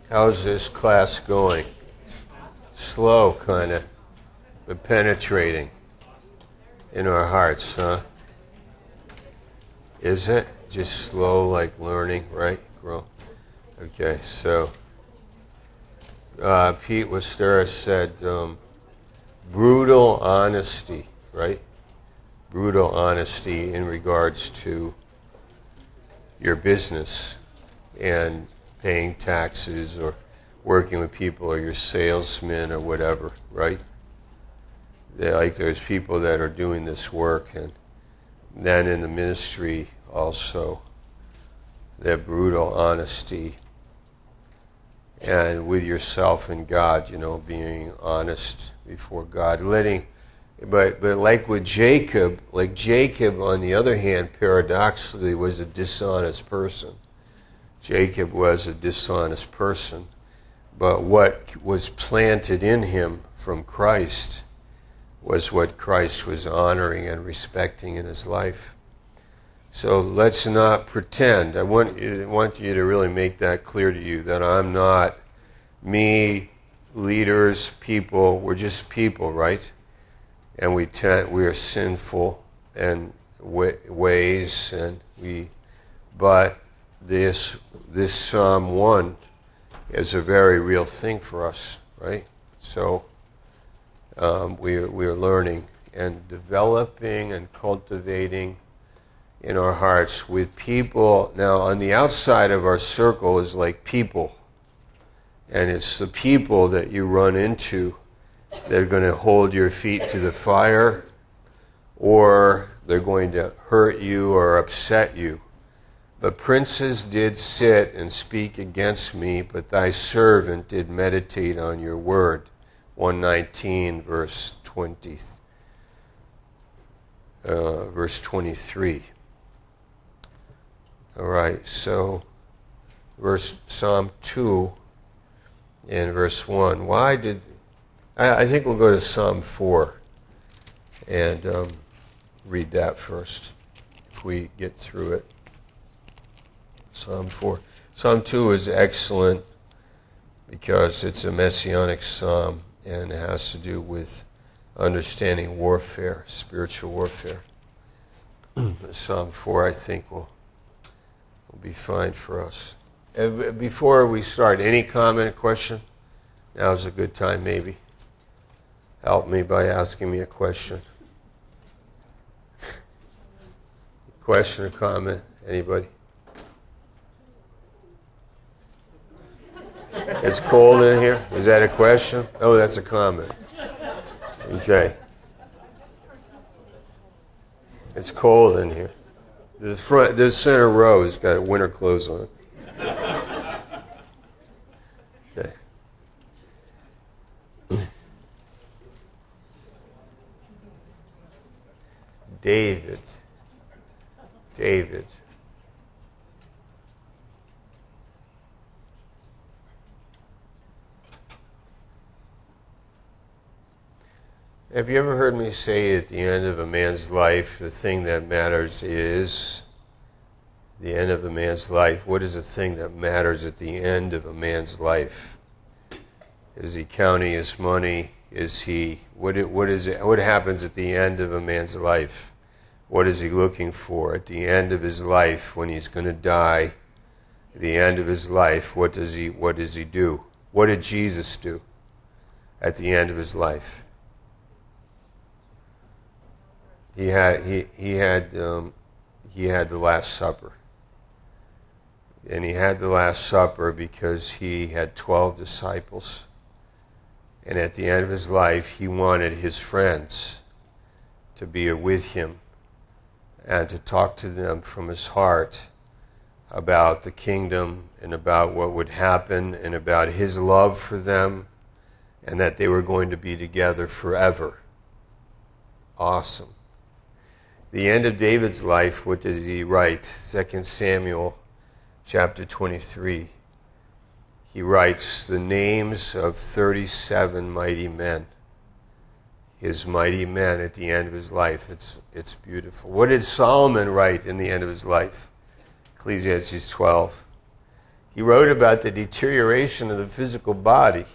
How's this class going? Slow, kind of, but penetrating in our hearts, huh? Is it? Just slow, like learning, right? Grow. Okay, so Pete Westera said brutal honesty, right? Brutal honesty in regards to your business and paying taxes or working with people or your salesman or whatever, right? There's people that are doing this work, and then in the ministry also, that brutal honesty, and with yourself and God, being honest before God, but like with Jacob, on the other hand, paradoxically was a dishonest person. Jacob was a dishonest person, but what was planted in him from Christ was what Christ was honoring and respecting in his life. So let's not pretend. I want you to really make that clear to you, that I'm not me, leaders, people. We're just people, right? And we are sinful in ways, but this Psalm 1 is a very real thing for us, right? So we are learning and developing and cultivating in our hearts with people. Now, on the outside of our circle is like people, and it's the people that you run into that are going to hold your feet to the fire, or they're going to hurt you or upset you. But princes did sit and speak against me, but thy servant did meditate on your word. 119, verse 23. All right, so Psalm 2 and verse 1. I think we'll go to Psalm 4 and read that first, if we get through it. Psalm 4. Psalm 2 is excellent because it's a messianic psalm and it has to do with understanding warfare, spiritual warfare. Psalm 4, I think, will be fine for us. Before we start, any comment, question? Now's a good time, maybe. Help me by asking me a question. Question or comment? Anybody? It's cold in here? Is that a question? Oh, that's a comment. Okay. It's cold in here. This center row has got winter clothes on. Okay. David. Have you ever heard me say at the end of a man's life, the thing that matters is the end of a man's life? What is the thing that matters at the end of a man's life? Is he counting his money? Is he what happens at the end of a man's life? What is he looking for at the end of his life when he's going to die? At the end of his life, what does he do? What did Jesus do at the end of his life? He had the Last Supper. And he had the Last Supper because he had 12 disciples. And at the end of his life, he wanted his friends to be with him and to talk to them from his heart about the kingdom and about what would happen and about his love for them and that they were going to be together forever. Awesome. The end of David's life, what does he write? 2 Samuel chapter 23. He writes the names of 37 mighty men. His mighty men at the end of his life. It's beautiful. What did Solomon write in the end of his life? Ecclesiastes 12. He wrote about the deterioration of the physical body.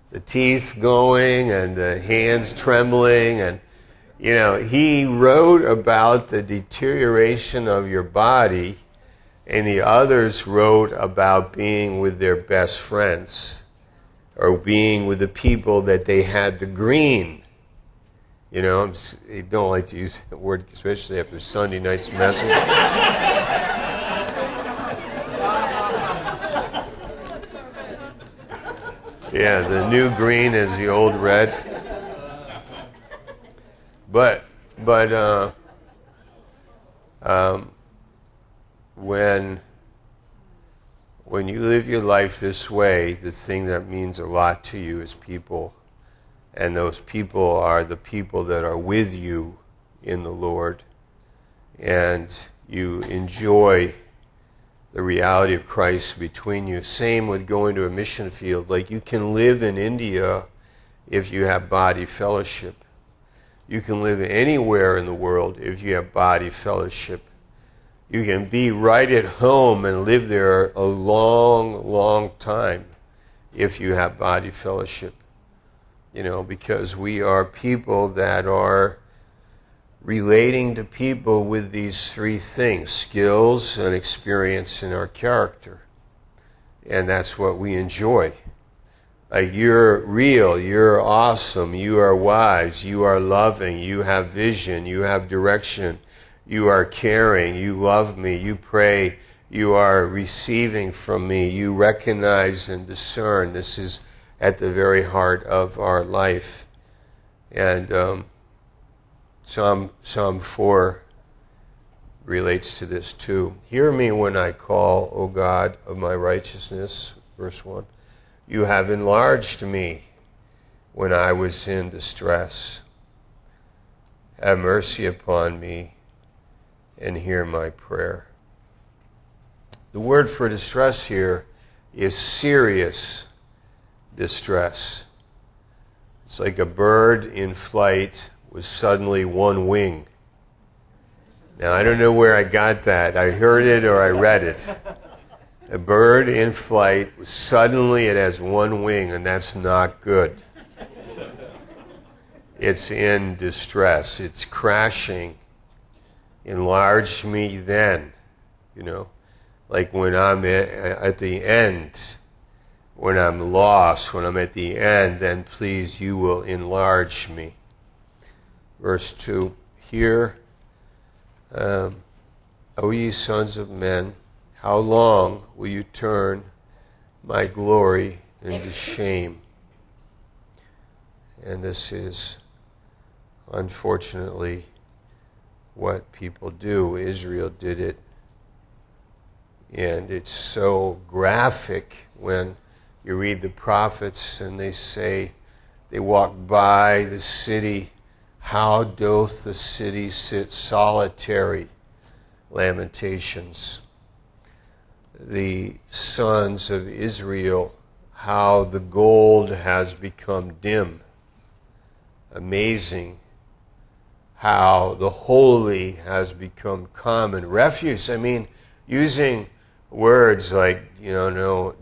The teeth going and the hands trembling, and he wrote about the deterioration of your body, and the others wrote about being with their best friends or being with the people that they had the green. I don't like to use that word, especially after Sunday night's message. Yeah, the new green is the old red. But when you live your life this way, the thing that means a lot to you is people. And those people are the people that are with you in the Lord. And you enjoy the reality of Christ between you. Same with going to a mission field. Like, you can live in India if you have body fellowship. You can live anywhere in the world if you have body fellowship. You can be right at home and live there a long, long time if you have body fellowship. Because we are people that are relating to people with these three things: skills and experience in our character. And that's what we enjoy. Like, you're real, you're awesome, you are wise, you are loving, you have vision, you have direction, you are caring, you love me, you pray, you are receiving from me, you recognize and discern. This is at the very heart of our life. And Psalm 4 relates to this too. Hear me when I call, O God of my righteousness, verse 1. You have enlarged me when I was in distress. Have mercy upon me and hear my prayer. The word for distress here is serious distress. It's like a bird in flight with suddenly one wing. Now, I don't know where I got that. I heard it or I read it. A bird in flight, suddenly it has one wing, and that's not good. It's in distress. It's crashing. Enlarge me then. Like when I'm at the end, when I'm lost, when I'm at the end, then please, you will enlarge me. Verse 2, Hear, O ye sons of men, how long will you turn my glory into shame? And this is, unfortunately, what people do. Israel did it. And it's so graphic when you read the prophets and they say, they walk by the city, how doth the city sit solitary? Lamentations. The sons of Israel, how the gold has become dim. Amazing how the holy has become common. Refuse, using words like,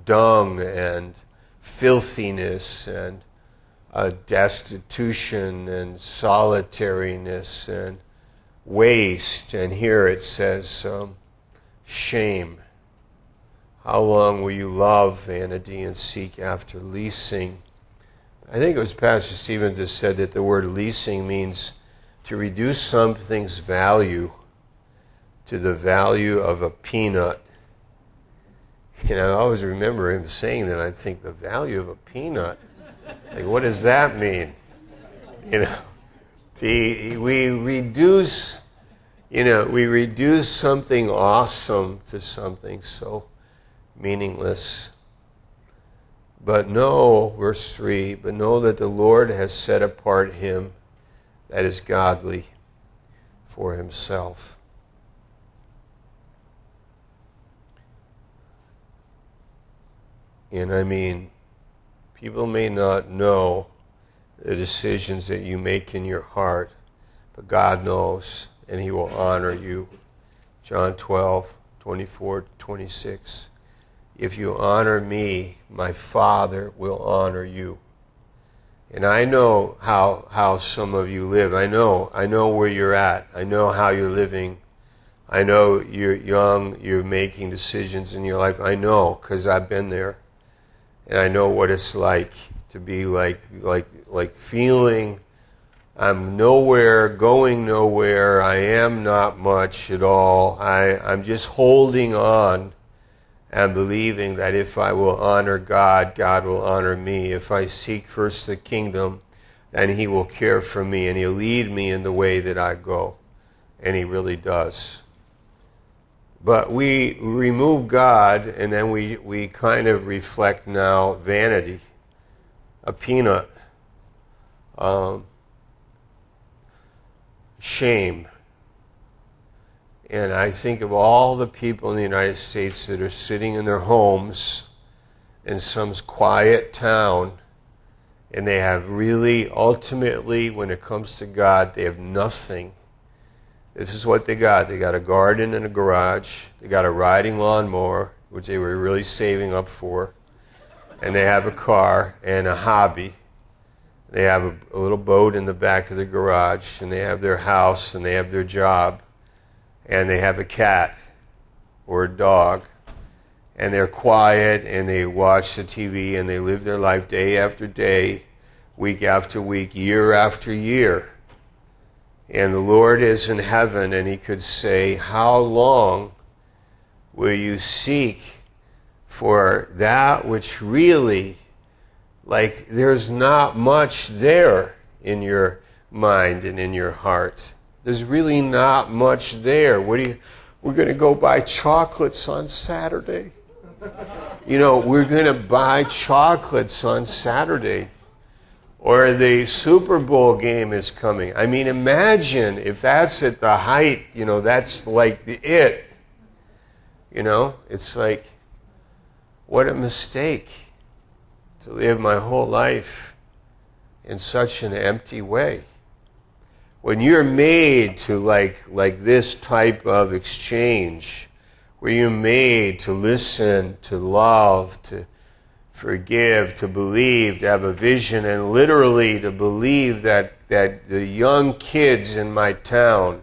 dung and filthiness and destitution and solitariness and waste. And here it says shame. How long will you love vanity and seek after leasing? I think it was Pastor Stevens that said that the word leasing means to reduce something's value to the value of a peanut. I always remember him saying that. I think, the value of a peanut? Like, what does that mean? We reduce something awesome to something so meaningless. But know, verse 3, but know that the Lord has set apart him that is godly for himself. And people may not know the decisions that you make in your heart, but God knows, and he will honor you. John 12:25. 24-26. If you honor me, my Father will honor you. And I know how some of you live. I know where you're at. I know how you're living. I know you're young, you're making decisions in your life. I know, because I've been there. And I know what it's like to be like feeling I'm nowhere, going nowhere, I am not much at all. I'm just holding on and believing that if I will honor God, God will honor me. If I seek first the kingdom, then He will care for me and He'll lead me in the way that I go. And He really does. But we remove God, and then we kind of reflect now vanity, a peanut, shame. And I think of all the people in the United States that are sitting in their homes in some quiet town, and they have really, ultimately, when it comes to God, they have nothing. This is what they got. They got a garden and a garage. They got a riding lawnmower, which they were really saving up for. And they have a car and a hobby. They have a little boat in the back of the garage, and they have their house, and they have their job, and they have a cat or a dog, and they're quiet, and they watch the TV, and they live their life day after day, week after week, year after year. And the Lord is in heaven, and He could say, how long will you seek for that which really, like, there's not much there in your mind and in your heart. There's really not much there. We're going to go buy chocolates on Saturday. We're going to buy chocolates on Saturday. Or the Super Bowl game is coming. I mean, imagine if that's at the height, that's like it. It's like, what a mistake to live my whole life in such an empty way. When you're made to like this type of exchange, where you're made to listen, to love, to forgive, to believe, to have a vision, and literally to believe that the young kids in my town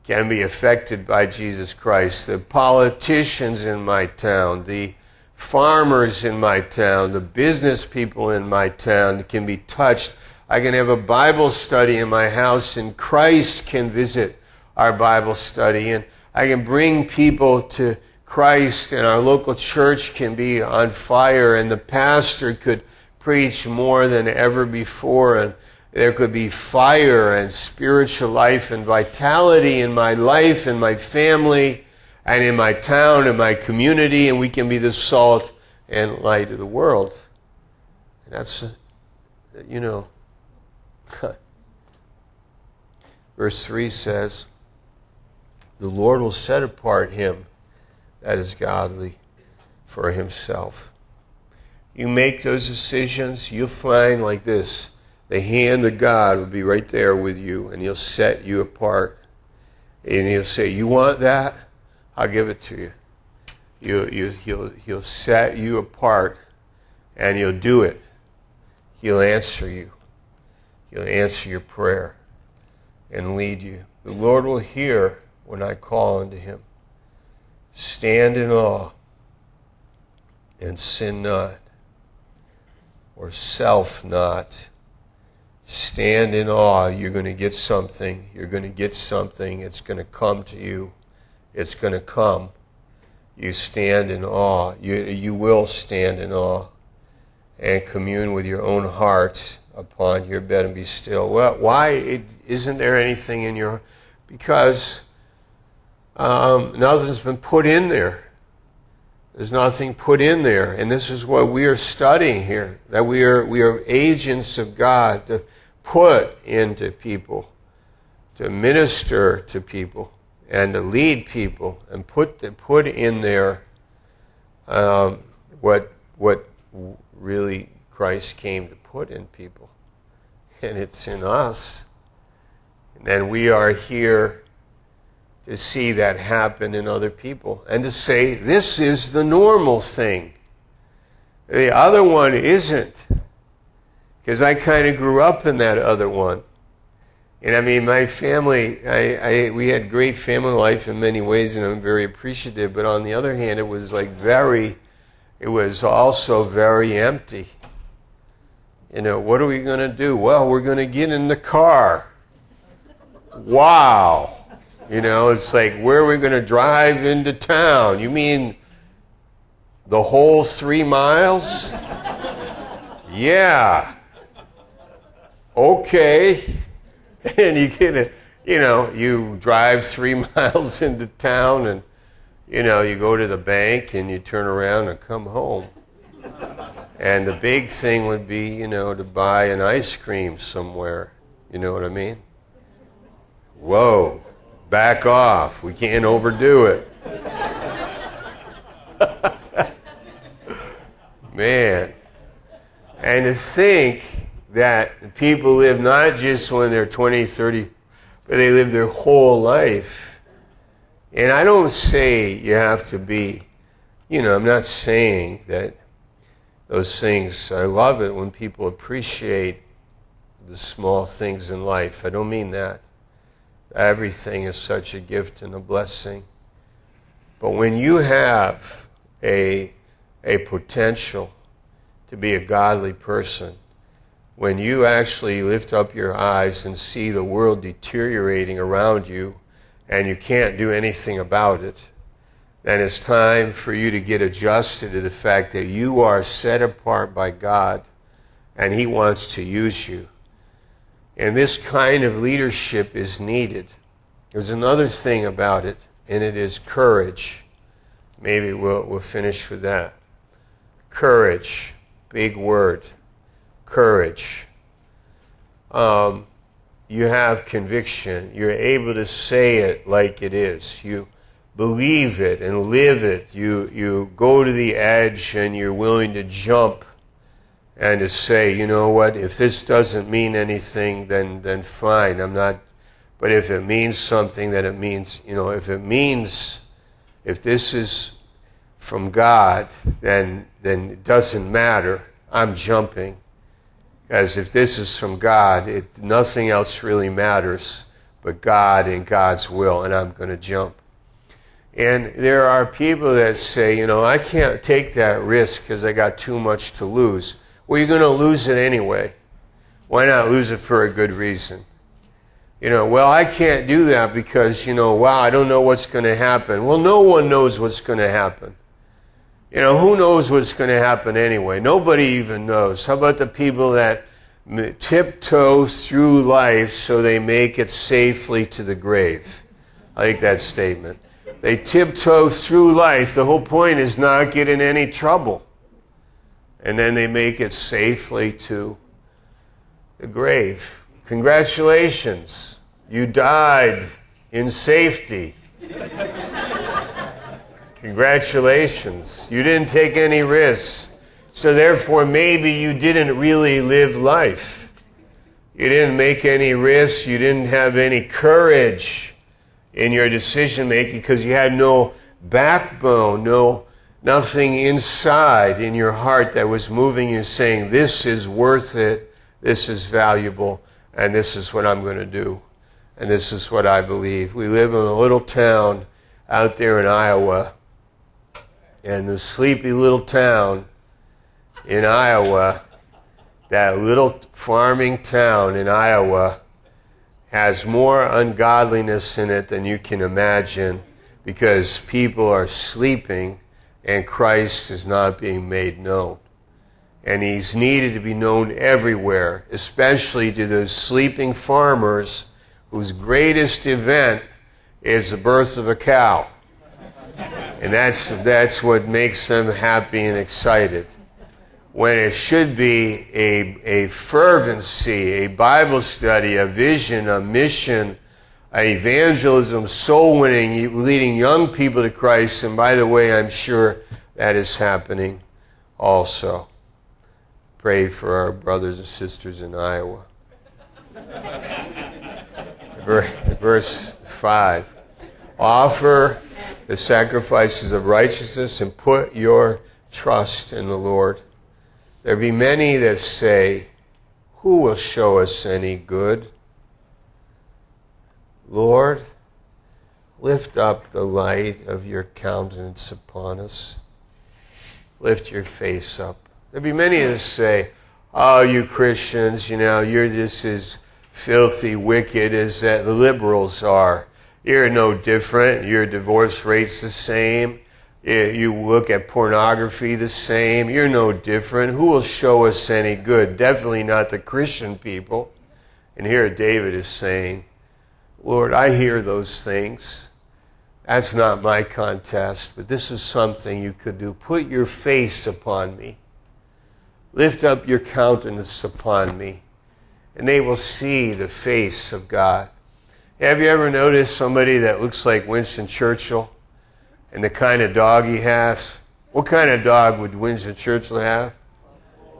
can be affected by Jesus Christ, the politicians in my town, the farmers in my town, the business people in my town can be touched. I can have a Bible study in my house, and Christ can visit our Bible study, and I can bring people to Christ, and our local church can be on fire, and the pastor could preach more than ever before, and there could be fire and spiritual life and vitality in my life and my family and in my town and my community, and we can be the salt and light of the world. And that's, verse 3 says, the Lord will set apart him that is godly for Himself. You make those decisions, you'll find like this. The hand of God will be right there with you, and He'll set you apart. And He'll say, you want that? I'll give it to you. He'll set you apart, and He'll do it. He'll answer you. He'll answer your prayer and lead you. The Lord will hear when I call unto Him. Stand in awe and sin not, or self not. Stand in awe. You're going to get something. You're going to get something. It's going to come to you. It's going to come. You stand in awe. You will stand in awe and commune with your own heart upon your bed and be still. Well, why isn't there anything in your... Because nothing's been put in there. There's nothing put in there. And this is what we are studying here, that we are agents of God to put into people, to minister to people, and to lead people, and put in there what really Christ came to put in people. And it's in us. And then we are here to see that happen in other people and to say, this is the normal thing. The other one isn't. Because I kind of grew up in that other one. And I mean, my family, we had great family life in many ways, and I'm very appreciative. But on the other hand, it was it was also very empty. You know, what are we going to do? Well, we're going to get in the car. Wow. You know, it's like, where are we going to drive into town? You mean the whole 3 miles? Yeah. Okay. And you get it, you know, you drive 3 miles into town and, you know, you go to the bank and you turn around and come home. And the big thing would be, you know, to buy an ice cream somewhere. You know what I mean? Whoa, back off. We can't overdo it. Man. And to think that people live not just when they're 20, 30, but they live their whole life. And I don't say you have to be, you know, I'm not saying that those things, I love it when people appreciate the small things in life. I don't mean that. Everything is such a gift and a blessing. But when you have a potential to be a godly person, when you actually lift up your eyes and see the world deteriorating around you and you can't do anything about it, then it's time for you to get adjusted to the fact that you are set apart by God and He wants to use you. And this kind of leadership is needed. There's another thing about it, and it is courage. Maybe we'll finish with that. Courage, big word. Courage. You have conviction. You're able to say it like it is. You believe it and live it. You go to the edge and you're willing to jump and to say, you know what, if this doesn't mean anything, then fine. I'm not. But if it means something, then it means, you know, if this is from God, then it doesn't matter. I'm jumping. Because if this is from God, nothing else really matters but God and God's will, and I'm going to jump. And there are people that say, you know, I can't take that risk because I got too much to lose. Well, you're going to lose it anyway. Why not lose it for a good reason? You know, well, I can't do that because, you know, wow, I don't know what's going to happen. Well, no one knows what's going to happen. You know, who knows what's going to happen anyway? Nobody even knows. How about the people that tiptoe through life so they make it safely to the grave? I like that statement. They tiptoe through life. The whole point is not get in any trouble. And then they make it safely to the grave. Congratulations. You died in safety. Congratulations. You didn't take any risks. So therefore, maybe you didn't really live life. You didn't make any risks. You didn't have any courage in your decision making because you had no backbone, nothing inside in your heart that was moving you saying, this is worth it, this is valuable, and this is what I'm going to do. And this is what I believe. We live in a little town out there in Iowa. And the sleepy little town in Iowa, that little farming town in Iowa, has more ungodliness in it than you can imagine because people are sleeping and Christ is not being made known. And He's needed to be known everywhere, especially to those sleeping farmers whose greatest event is the birth of a cow. And that's what makes them happy and excited. When it should be a fervency, a Bible study, a vision, a mission, evangelism, soul winning, leading young people to Christ. And by the way, I'm sure that is happening also. Pray for our brothers and sisters in Iowa. Verse 5. Offer the sacrifices of righteousness and put your trust in the Lord. There be many that say, who will show us any good? Lord, lift up the light of your countenance upon us. Lift your face up. There be many that say, oh, you Christians, you're just as filthy wicked as the liberals are. You're no different. Your divorce rate's the same. You look at pornography the same. You're no different. Who will show us any good? Definitely not the Christian people. And here David is saying, Lord, I hear those things. That's not my contest, but this is something you could do. Put your face upon me. Lift up your countenance upon me, and they will see the face of God. Have you ever noticed somebody that looks like Winston Churchill and the kind of dog he has? What kind of dog would Winston Churchill have?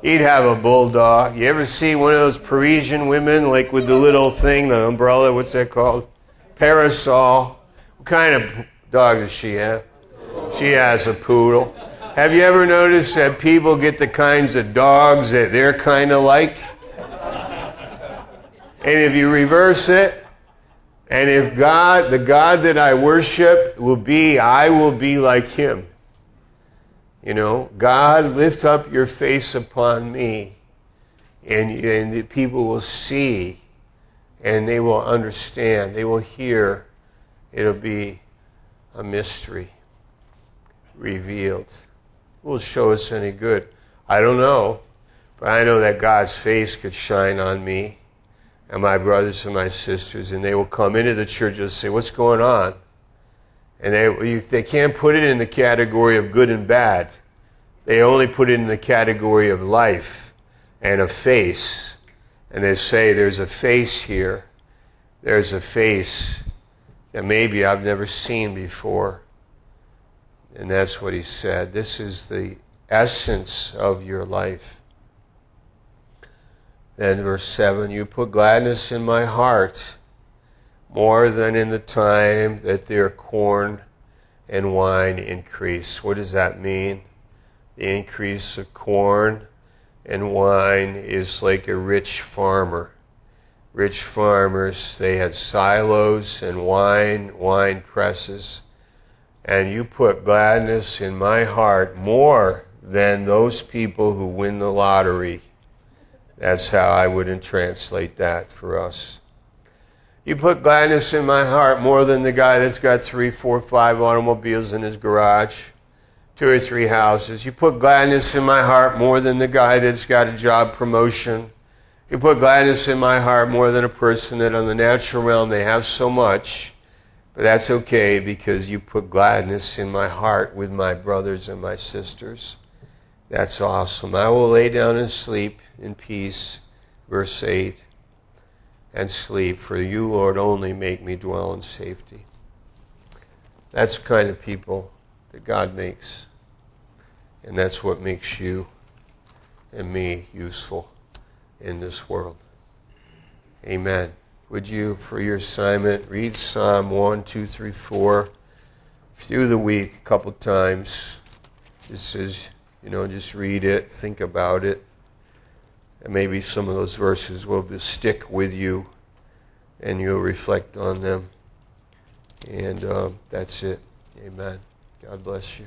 He'd have a bulldog. You ever see one of those Parisian women, like with the little thing, the umbrella, what's that called? Parasol. What kind of dog does she have? She has a poodle. Have you ever noticed that people get the kinds of dogs that they're kind of like? And if you reverse it, and if God, the God that I worship I will be like him. God, lift up your face upon me, and the people will see, and they will understand, they will hear. It'll be a mystery revealed. Who will show us any good? I don't know, but I know that God's face could shine on me and my brothers and my sisters, and they will come into the church and say, what's going on? And they can't put it in the category of good and bad. They only put it in the category of life and a face. And they say, there's a face here. There's a face that maybe I've never seen before. And that's what he said. This is the essence of your life. Then verse 7, you put gladness in my heart more than in the time that their corn and wine increase. What does that mean? The increase of corn and wine is like a rich farmer. Rich farmers, they had silos and wine presses. And you put gladness in my heart more than those people who win the lottery. That's how I would translate that for us. You put gladness in my heart more than the guy that's got 3, 4, 5 automobiles in his garage, 2 or 3 houses. You put gladness in my heart more than the guy that's got a job promotion. You put gladness in my heart more than a person that on the natural realm they have so much. But that's okay, because you put gladness in my heart with my brothers and my sisters. That's awesome. I will lay down and sleep in peace, verse 8, and sleep, for you, Lord, only make me dwell in safety. That's the kind of people that God makes. And that's what makes you and me useful in this world. Amen. Would you, for your assignment, read Psalm 1, 2, 3, 4 through the week a couple times. This is, just read it, think about it. And maybe some of those verses will stick with you and you'll reflect on them. And that's it. Amen. God bless you.